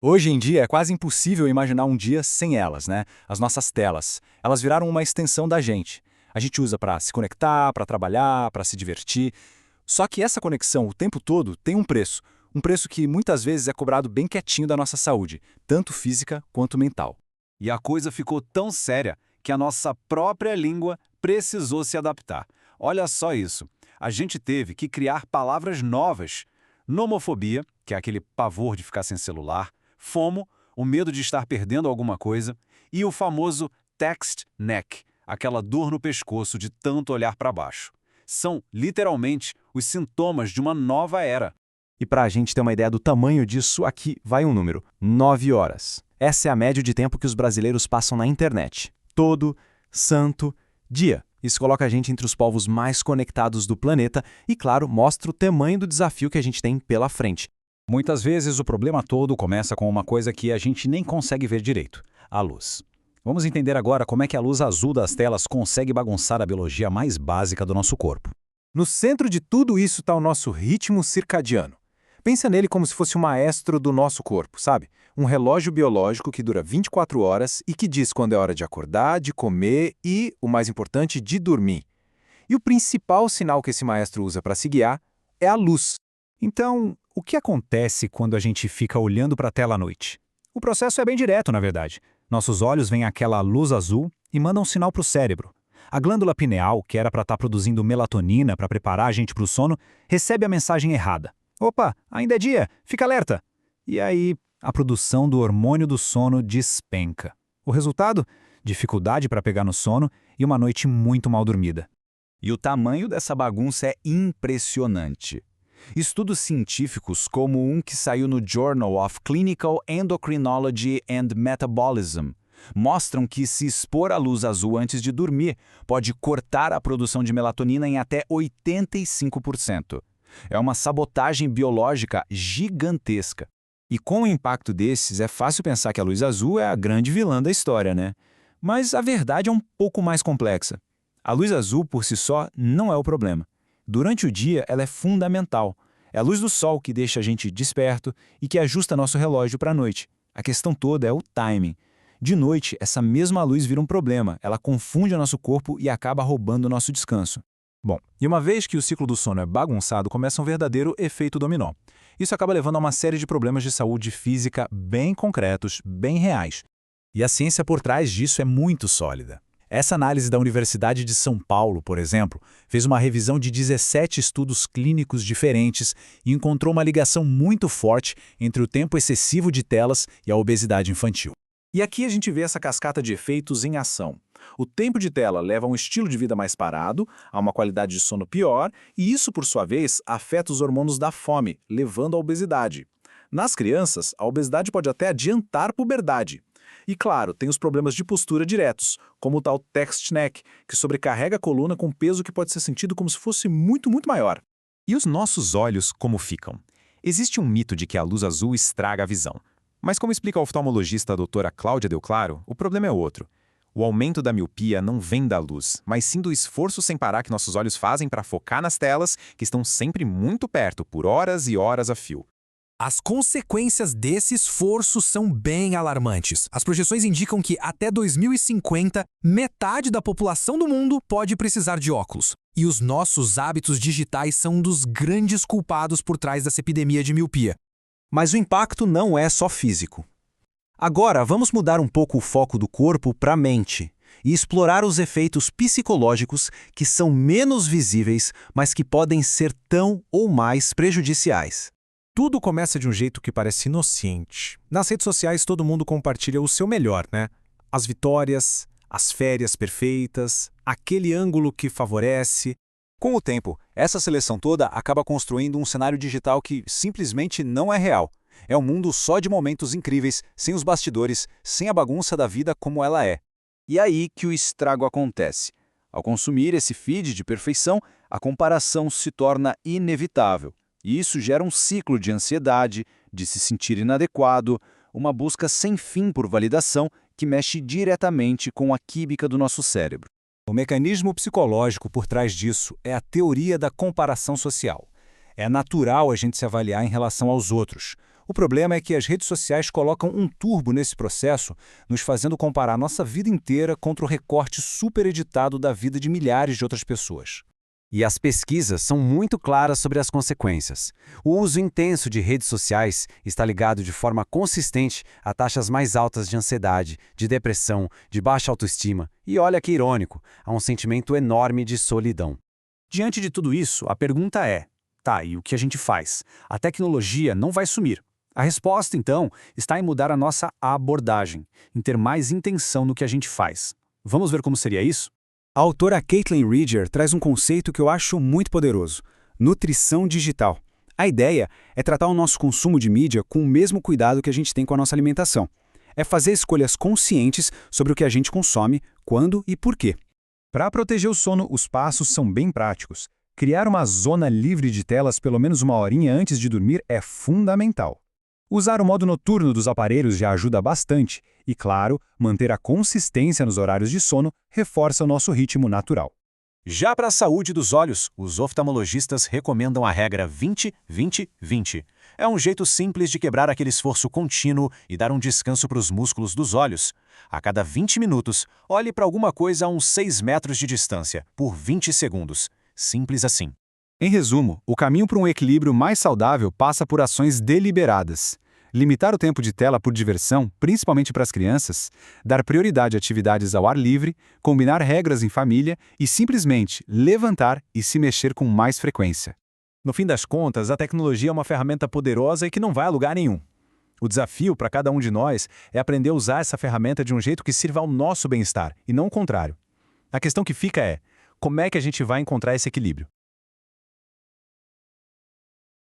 Hoje em dia é quase impossível imaginar um dia sem elas, né? As nossas telas. Elas viraram uma extensão da gente. A gente usa para se conectar, para trabalhar, para se divertir. Só que essa conexão o tempo todo tem um preço. Um preço que muitas vezes é cobrado bem quietinho da nossa saúde, tanto física quanto mental. E a coisa ficou tão séria que a nossa própria língua precisou se adaptar. Olha só isso. A gente teve que criar palavras novas. Nomofobia, que é aquele pavor de ficar sem celular. FOMO, o medo de estar perdendo alguma coisa. E o famoso text neck, aquela dor no pescoço de tanto olhar para baixo. São, literalmente, os sintomas de uma nova era. E para a gente ter uma ideia do tamanho disso, aqui vai um número: 9 horas. Essa é a média de tempo que os brasileiros passam na internet. Todo santo dia. Isso coloca a gente entre os povos mais conectados do planeta e, claro, mostra o tamanho do desafio que a gente tem pela frente. Muitas vezes o problema todo começa com uma coisa que a gente nem consegue ver direito: a luz. Vamos entender agora como é que a luz azul das telas consegue bagunçar a biologia mais básica do nosso corpo. No centro de tudo isso está o nosso ritmo circadiano. Pensa nele como se fosse o maestro do nosso corpo, sabe? Um relógio biológico que dura 24 horas e que diz quando é hora de acordar, de comer e, o mais importante, de dormir. E o principal sinal que esse maestro usa para se guiar é a luz. Então, o que acontece quando a gente fica olhando para a tela à noite? O processo é bem direto, na verdade. Nossos olhos veem aquela luz azul e mandam um sinal para o cérebro. A glândula pineal, que era para estar produzindo melatonina para preparar a gente para o sono, recebe a mensagem errada. Opa, ainda é dia, fica alerta! E aí, a produção do hormônio do sono despenca. O resultado? Dificuldade para pegar no sono e uma noite muito mal dormida. E o tamanho dessa bagunça é impressionante. Estudos científicos, como um que saiu no Journal of Clinical Endocrinology and Metabolism, mostram que se expor à luz azul antes de dormir pode cortar a produção de melatonina em até 85%. É uma sabotagem biológica gigantesca. E com o impacto desses, é fácil pensar que a luz azul é a grande vilã da história, né? Mas a verdade é um pouco mais complexa. A luz azul, por si só, não é o problema. Durante o dia, ela é fundamental. É a luz do sol que deixa a gente desperto e que ajusta nosso relógio para a noite. A questão toda é o timing. De noite, essa mesma luz vira um problema. Ela confunde o nosso corpo e acaba roubando o nosso descanso. Bom, e uma vez que o ciclo do sono é bagunçado, começa um verdadeiro efeito dominó. Isso acaba levando a uma série de problemas de saúde física bem concretos, bem reais. E a ciência por trás disso é muito sólida. Essa análise da Universidade de São Paulo, por exemplo, fez uma revisão de 17 estudos clínicos diferentes e encontrou uma ligação muito forte entre o tempo excessivo de telas e a obesidade infantil. E aqui a gente vê essa cascata de efeitos em ação. O tempo de tela leva a um estilo de vida mais parado, a uma qualidade de sono pior, e isso, por sua vez, afeta os hormônios da fome, levando à obesidade. Nas crianças, a obesidade pode até adiantar a puberdade. E claro, tem os problemas de postura diretos, como o tal text neck, que sobrecarrega a coluna com peso que pode ser sentido como se fosse muito, muito maior. E os nossos olhos como ficam? Existe um mito de que a luz azul estraga a visão. Mas como explica a oftalmologista a doutora Cláudia Del Claro, o problema é outro. O aumento da miopia não vem da luz, mas sim do esforço sem parar que nossos olhos fazem para focar nas telas, que estão sempre muito perto, por horas e horas a fio. As consequências desse esforço são bem alarmantes. As projeções indicam que até 2050, metade da população do mundo pode precisar de óculos. E os nossos hábitos digitais são um dos grandes culpados por trás dessa epidemia de miopia. Mas o impacto não é só físico. Agora, vamos mudar um pouco o foco do corpo para a mente e explorar os efeitos psicológicos que são menos visíveis, mas que podem ser tão ou mais prejudiciais. Tudo começa de um jeito que parece inocente. Nas redes sociais todo mundo compartilha o seu melhor, né? As vitórias, as férias perfeitas, aquele ângulo que favorece. Com o tempo, essa seleção toda acaba construindo um cenário digital que simplesmente não é real. É um mundo só de momentos incríveis, sem os bastidores, sem a bagunça da vida como ela é. E aí que o estrago acontece. Ao consumir esse feed de perfeição, a comparação se torna inevitável. E isso gera um ciclo de ansiedade, de se sentir inadequado, uma busca sem fim por validação que mexe diretamente com a química do nosso cérebro. O mecanismo psicológico por trás disso é a teoria da comparação social. É natural a gente se avaliar em relação aos outros. O problema é que as redes sociais colocam um turbo nesse processo, nos fazendo comparar nossa vida inteira contra o recorte super editado da vida de milhares de outras pessoas. E as pesquisas são muito claras sobre as consequências. O uso intenso de redes sociais está ligado de forma consistente a taxas mais altas de ansiedade, de depressão, de baixa autoestima e, olha que irônico, a um sentimento enorme de solidão. Diante de tudo isso, a pergunta é: tá, e o que a gente faz? A tecnologia não vai sumir. A resposta, então, está em mudar a nossa abordagem, em ter mais intenção no que a gente faz. Vamos ver como seria isso? A autora Caitlin Ridger traz um conceito que eu acho muito poderoso: nutrição digital. A ideia é tratar o nosso consumo de mídia com o mesmo cuidado que a gente tem com a nossa alimentação. É fazer escolhas conscientes sobre o que a gente consome, quando e por quê. Para proteger o sono, os passos são bem práticos. Criar uma zona livre de telas pelo menos uma horinha antes de dormir é fundamental. Usar o modo noturno dos aparelhos já ajuda bastante e, claro, manter a consistência nos horários de sono reforça o nosso ritmo natural. Já para a saúde dos olhos, os oftalmologistas recomendam a regra 20-20-20. É um jeito simples de quebrar aquele esforço contínuo e dar um descanso para os músculos dos olhos. A cada 20 minutos, olhe para alguma coisa a uns 6 metros de distância, por 20 segundos. Simples assim. Em resumo, o caminho para um equilíbrio mais saudável passa por ações deliberadas. Limitar o tempo de tela por diversão, principalmente para as crianças, dar prioridade a atividades ao ar livre, combinar regras em família e simplesmente levantar e se mexer com mais frequência. No fim das contas, a tecnologia é uma ferramenta poderosa e que não vai a lugar nenhum. O desafio para cada um de nós é aprender a usar essa ferramenta de um jeito que sirva ao nosso bem-estar, e não o contrário. A questão que fica é: como é que a gente vai encontrar esse equilíbrio?